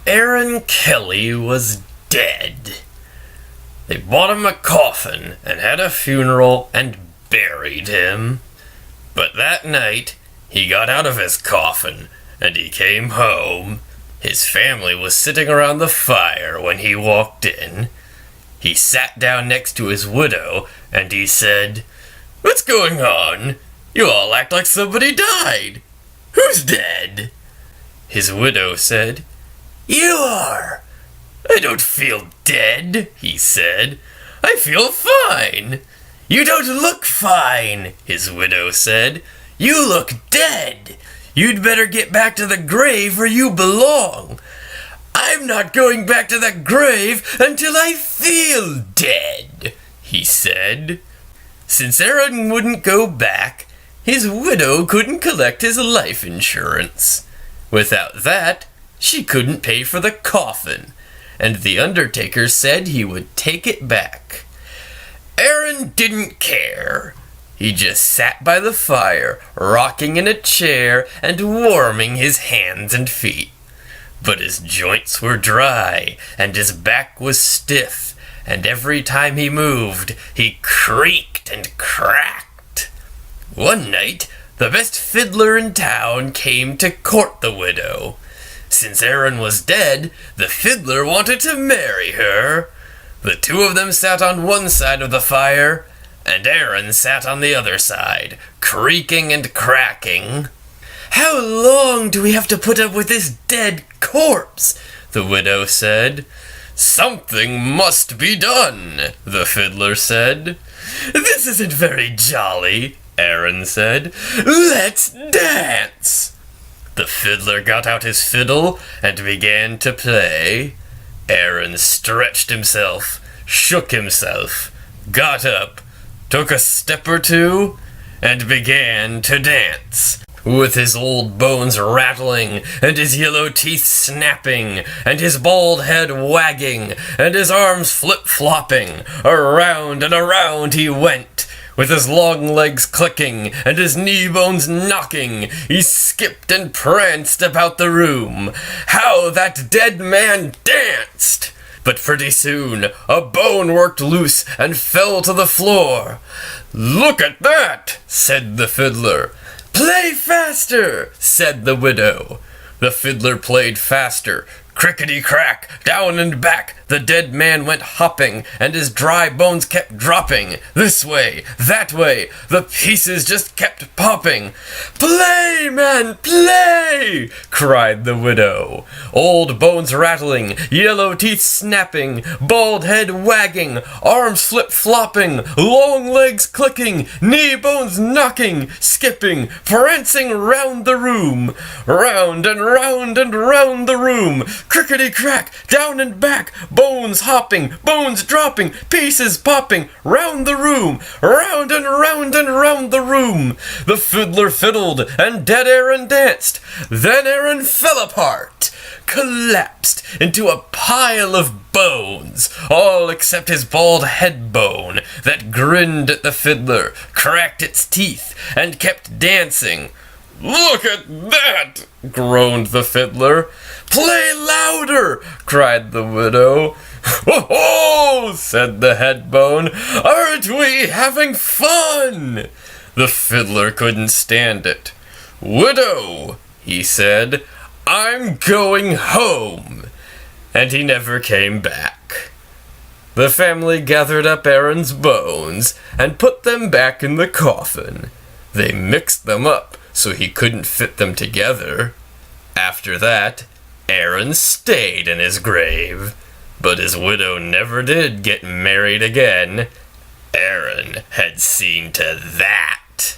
Aaron Kelly was dead. They bought him a coffin and had a funeral and buried him. But that night, he got out of his coffin and he came home. His family was sitting around the fire when he walked in. He sat down next to his widow and he said, "What's going on? You all act like somebody died. Who's dead?" His widow said, "You are." "I don't feel dead," he said. "I feel fine." "You don't look fine," his widow said. "You look dead. You'd better get back to the grave where you belong." "I'm not going back to the grave until I feel dead," he said. Since Aaron wouldn't go back, his widow couldn't collect his life insurance. Without that, she couldn't pay for the coffin, and the undertaker said he would take it back. Aaron didn't care. He just sat by the fire, rocking in a chair and warming his hands and feet. But his joints were dry, and his back was stiff, and every time he moved, he creaked and cracked. One night, the best fiddler in town came to court the widow. Since Aaron was dead, the fiddler wanted to marry her. The two of them sat on one side of the fire, and Aaron sat on the other side, creaking and cracking. "How long do we have to put up with this dead corpse?" the widow said. "Something must be done," the fiddler said. "This isn't very jolly," Aaron said. "Let's dance." The fiddler got out his fiddle and began to play. Aaron stretched himself, shook himself, got up, took a step or two, and began to dance. With his old bones rattling, and his yellow teeth snapping, and his bald head wagging, and his arms flip-flopping, around and around he went. With his long legs clicking, and his knee bones knocking, he skipped and pranced about the room. How that dead man danced! But pretty soon, a bone worked loose and fell to the floor. "Look at that," said the fiddler. "Play faster," said the widow. The fiddler played faster. Crickety-crack, down and back, the dead man went hopping, and his dry bones kept dropping. This way, that way, the pieces just kept popping. "Play, man, play!" cried the widow. Old bones rattling, yellow teeth snapping, bald head wagging, arms flip-flopping, long legs clicking, knee bones knocking, skipping, prancing round the room. Round and round and round the room. Crickety-crack, down and back, bones hopping, bones dropping, pieces popping, round the room, round and round and round the room. The fiddler fiddled, and dead Aaron danced. Then Aaron fell apart, collapsed into a pile of bones, all except his bald head bone that grinned at the fiddler, cracked its teeth, and kept dancing. "Look at that!" groaned the fiddler. "Play louder!" cried the widow. "Ho ho!" said the head bone. "Aren't we having fun?" The fiddler couldn't stand it. "Widow," he said, "I'm going home." And he never came back. The family gathered up Aaron's bones and put them back in the coffin. They mixed them up so he couldn't fit them together. After that, Aaron stayed in his grave, but his widow never did get married again. Aaron had seen to that.